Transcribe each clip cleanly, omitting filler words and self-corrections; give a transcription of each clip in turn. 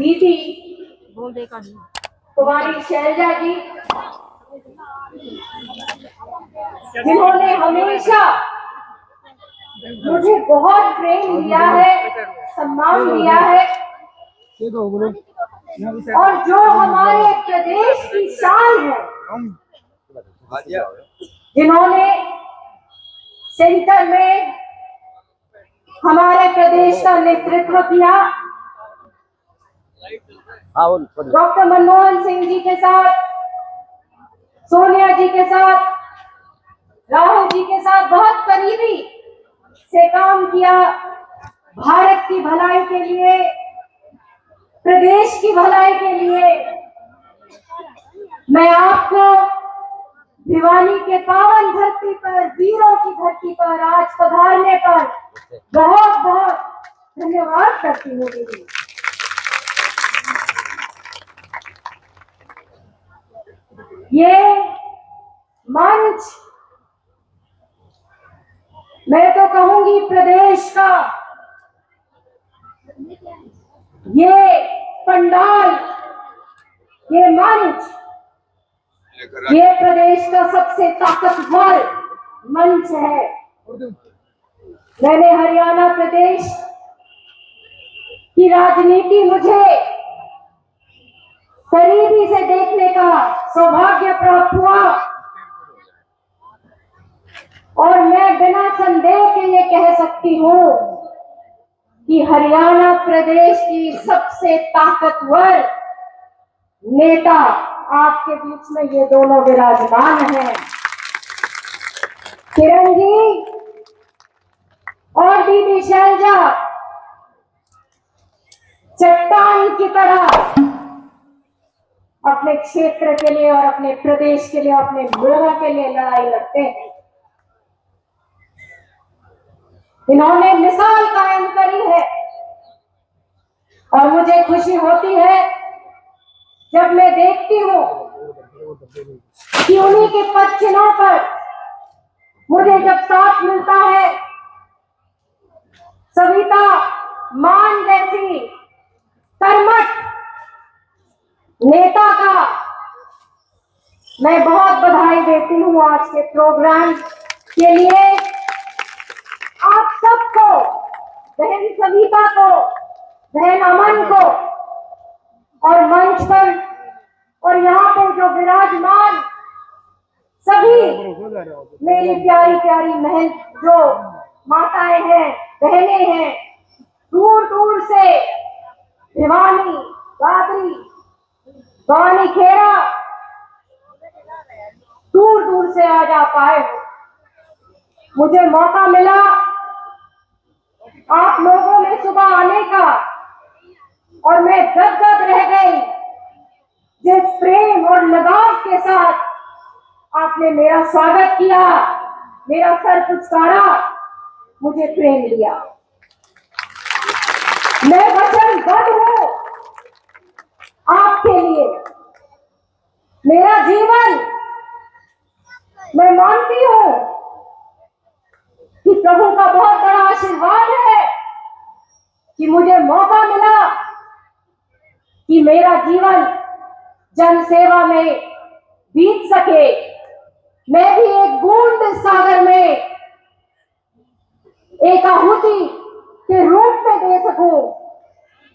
दीदी कुमारी शैलजा जी, जिन्होंने हमेशा मुझे बहुत प्रेम दिया है, सम्मान दिया है, और जो हमारे प्रदेश की शान है, जिन्होंने सेंटर में हमारे प्रदेश का नेतृत्व किया, डॉक्टर मनमोहन सिंह जी के साथ, सोनिया जी के साथ, राहुल जी के साथ बहुत करीबी से काम किया। भारत की भलाई के लिए, प्रदेश की भलाई के लिए मैं आपको भिवानी के पावन धरती पर, वीरों की धरती पर आज पधारने पर बहुत बहुत धन्यवाद करती हूँ दीदी। ये मंच मैं तो कहूंगी प्रदेश का, ये पंडाल, ये मंच, ये प्रदेश का सबसे ताकतवर मंच है। मैंने हरियाणा प्रदेश की राजनीति मुझे करीबी से देखने का सौभाग्य प्राप्त हुआ, और मैं बिना संदेह के ये कह सकती हूँ कि हरियाणा प्रदेश की सबसे ताकतवर नेता आपके बीच में ये दोनों विराजमान हैं, किरण जी और दीदी शैलजा। चट्टान की तरह अपने क्षेत्र के लिए और अपने प्रदेश के लिए, अपने लोगों के लिए लड़ाई लड़ते हैं। इन्होंने मिसाल कायम करी है, और मुझे खुशी होती है जब मैं देखती हूँ कि उन्हीं के पद चिन्हों पर मुझे जब साथ मिलता है सविता मान जैसी कर्मठ नेता का, मैं बहुत बधाई देती हूँ आज के प्रोग्राम के लिए। आप सबको, बहन सविता को, बहन अमन को, और मंच पर और यहाँ पे जो विराजमान सभी मेरी प्यारी प्यारी बहन जो माताएं हैं, बहनें हैं, दूर दूर से भिवानी, दादरी, भवानी खेड़ा, दूर दूर से आज आप आए हो। मुझे मौका मिला आप लोगों में सुबह आने का, और मैं गदगद रह गई जिस प्रेम और लगाव के साथ आपने मेरा स्वागत किया, मेरा सर पुचकारा, मुझे प्रेम दिया। मैं वचनबद्ध हूं आपके लिए। मेरा जीवन, मैं मानती हूं कि प्रभु का बहुत बड़ा आशीर्वाद है कि मुझे मौका मिला कि मेरा जीवन जन सेवा में बीत सके। मैं भी एक बूंद सागर में एक आहुति के रूप में दे सकूं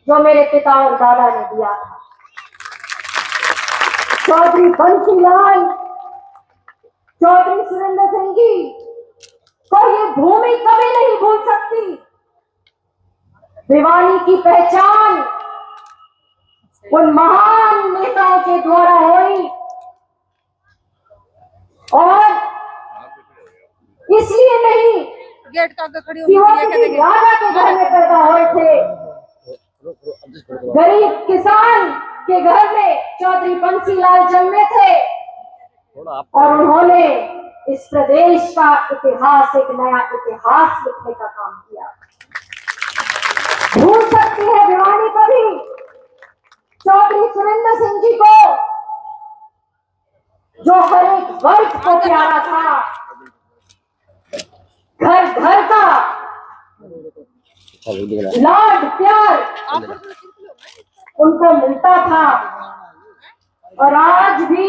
जो मेरे पिता और दादा ने दिया था। चौधरी बंसीलाल, चौधरी सुरेंद्र सिंह जी को ये भूमि कभी नहीं भूल सकती। भिवानी की पहचान उन महान नेताओं के द्वारा हुई, और इसलिए नहीं गेट का खड़ी कि वो किसी राजा के घर में पैदा हुए थे। गरीब किसान के घर में चौधरी बंसीलाल जन्मे थे, और उन्होंने इस प्रदेश का इतिहास, एक नया इतिहास लिखने का काम किया। भूल सकती है भिवानी कभी चौधरी सुरेंद्र सिंह जी को, जो हर एक वर्ग को प्यारा था, घर घर का लाड प्यार उनको मिलता था और आज भी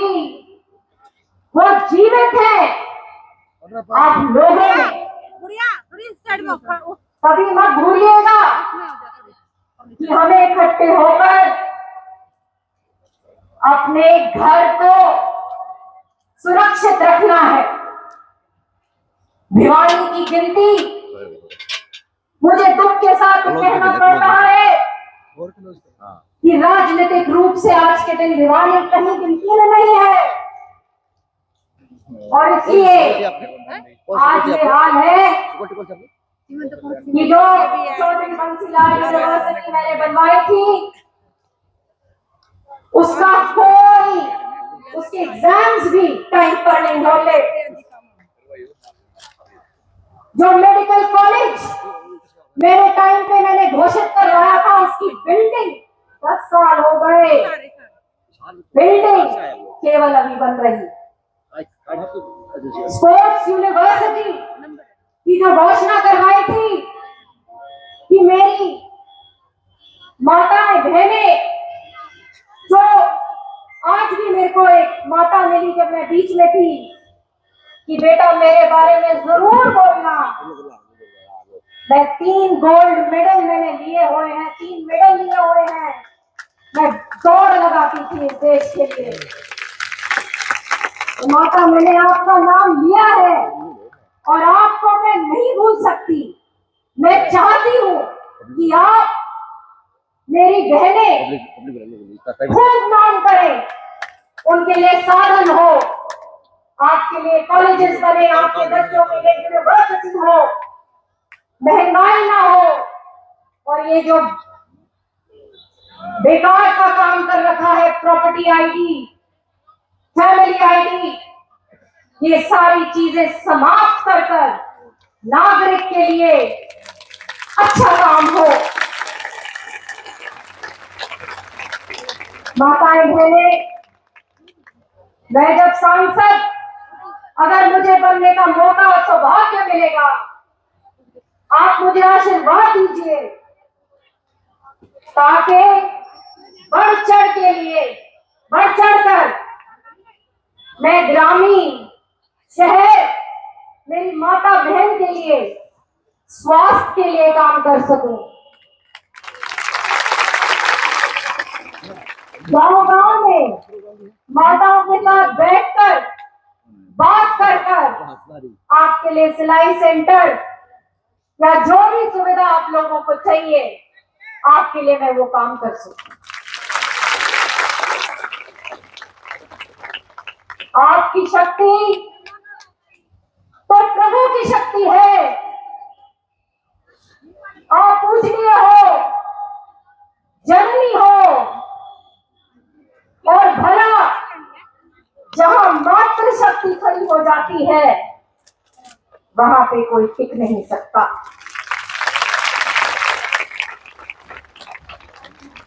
वो जीवित है आप लोगों में। कभी मत भूलिएगा कि हमें इकट्ठे होकर अपने घर को सुरक्षित रखना है। भिवानी की गिनती मुझे दुख के साथ कहना पड़ रहा है कि राजनीतिक रूप से आज के दिन भिवानी कहीं गिनती में नहीं है और इसलिए आज ये हाल है कि जो चौधरी बंसीलाल यूनिवर्सिटी मैंने बनवाई थी उसका कोई उसके एग्जाम्स भी टाइम पर नहीं होते। जो मेडिकल कॉलेज मेरे टाइम पे मैंने घोषित करवाया था उसकी बिल्डिंग 10 साल हो गए, बिल्डिंग केवल अभी बन रही। स्पोर्ट्स यूनिवर्सिटी की जो घोषणा करवाई थी कि मेरी माताएं बहनें, जो आज भी मेरे को एक माता मिली जब मैं बीच में थी कि बेटा मेरे बारे में जरूर बोलना। मैं 3 गोल्ड मेडल मैंने लिए हुए हैं, 3 मेडल लिए हुए हैं। मैं दौड़ लगाती थी इस देश के लिए। तो माता मैंने आपका नाम लिया है और आपको मैं नहीं भूल सकती। मैं चाहती हूँ कि आप मेरी बहनें खूब नाम करें, उनके लिए साधन हो, आपके लिए कॉलेजेस बने, आपके बच्चों के लिए यूनिवर्सिटी हो, महंगाई ना हो। और ये जो बेकार का काम कर रखा है प्रॉपर्टी आईडी, फैमिली आईडी, ये सारी चीजें समाप्त कर नागरिक के लिए अच्छा काम हो। माताएं बहनें, मैं जब सांसद अगर मुझे बनने का मौका और सौभाग्य मिलेगा, आप मुझे आशीर्वाद दीजिए ताकि बढ़ चढ़कर मैं ग्रामीण शहर मेरी माता बहन के लिए स्वास्थ्य के लिए काम कर सकूं। गांव में माताओं के साथ बैठकर बात कर आपके लिए सिलाई सेंटर या जो भी सुविधा आप लोगों को चाहिए आपके लिए मैं वो काम कर सकूं। आपकी शक्ति तो प्रभु की शक्ति है। आप पूजनीय हो, जननी हो और भला जहां मातृ शक्ति खड़ी हो जाती है वहां पे कोई टिक नहीं सकता।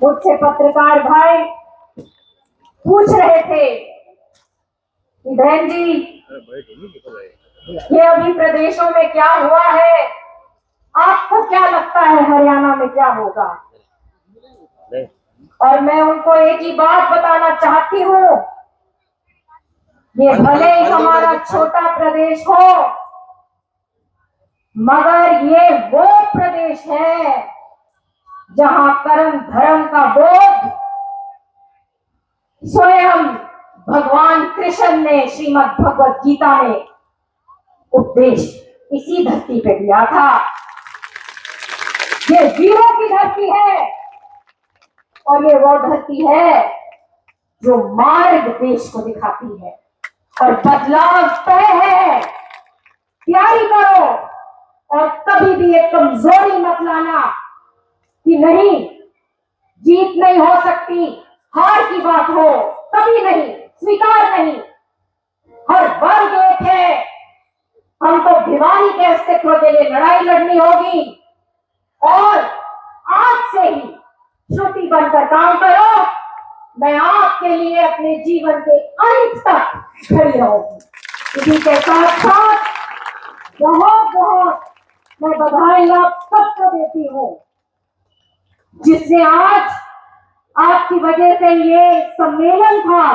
मुझसे पत्रकार भाई पूछ रहे थे कि बहन जी ये अभी प्रदेशों में क्या हुआ है, आपको क्या लगता है हरियाणा में क्या होगा? और मैं उनको एक ही बात बताना चाहती हूँ, ये भले ही हमारा छोटा प्रदेश हो मगर ये वो प्रदेश है जहां कर्म धर्म का बोध स्वयं भगवान कृष्ण ने श्रीमद् भगवत गीता में उपदेश इसी धरती पे दिया था। ये वीरों की धरती है और ये वो धरती है जो मार्ग देश को दिखाती है और बदलाव तय है। तैयारी करो और कभी भी एक कमजोरी मत लाना कि नहीं जीत नहीं हो सकती, हार की बात हो, कभी नहीं, स्वीकार नहीं। हर वर्ग एक है, हमको भिवानी के अस्तित्व के लिए लड़ाई लड़नी होगी और आज से ही श्रुति बनकर काम करो। मैं आपके लिए अपने जीवन के अंत तक खड़ी रहूंगी। इसी के साथ साथ बहुत बहुत मैं बधाई आप सबको देती हूँ जिसने आज आपकी वजह से ये सम्मेलन था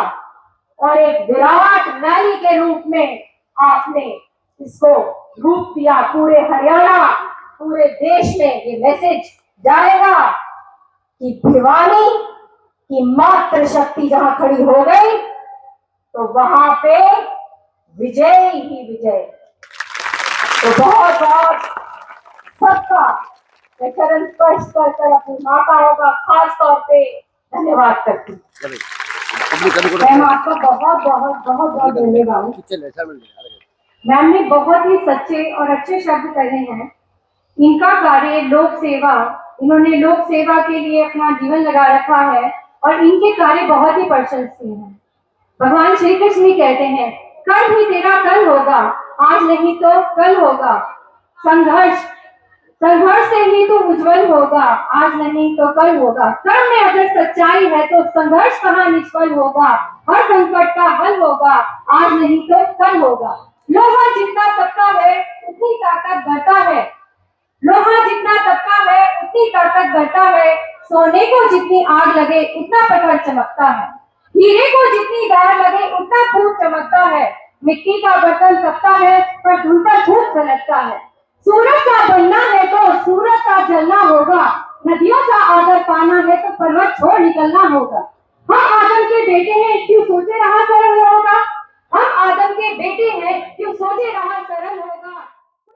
और एक विराट रैली के रूप में आपने इसको रूप दिया। पूरे हरियाणा, पूरे देश में ये मैसेज जाएगा कि भिवानी की मात्र शक्ति जहां खड़ी हो गई तो वहां पे विजय ही विजय। तो बहुत बहुत सबका मैं चरण स्पर्श कर अपनी माताओं का खास तौर पे धन्यवाद करती हूँ। मैम आपका बहुत बहुत बहुत बहुत धन्यवाद। मैम ने बहुत ही सच्चे और अच्छे शब्द कहे हैं। इनका कार्य लोक सेवा, इन्होंने लोक सेवा के लिए अपना जीवन लगा रखा है और इनके कार्य बहुत ही प्रशंसनीय हैं। भगवान श्री कृष्ण भी कहते हैं, कल ही तेरा कल होगा, आज नहीं तो कल होगा। संघर्ष से ही तो उज्जवल होगा, आज नहीं तो कल होगा। कर्म में अगर सच्चाई है तो संघर्ष कहाँ निष्फल होगा। हर संकट का हल होगा, आज नहीं तो कल होगा। लोहा जितना तपता है उतनी ताकत बढ़ता है, लोहा जितना तपता है उतनी ताकत बढ़ता है। सोने को जितनी आग लगे उतना पत्थर चमकता है, हीरे को जितनी दाग लगे उतना फूट चमकता है। मिट्टी का बर्तन तपता है पर धूल पर धूप झलकता है। सूरज का बनना है तो सूरज का जलना होगा, नदियों का आदर पाना है तो पर्वत छोड़ निकलना होगा।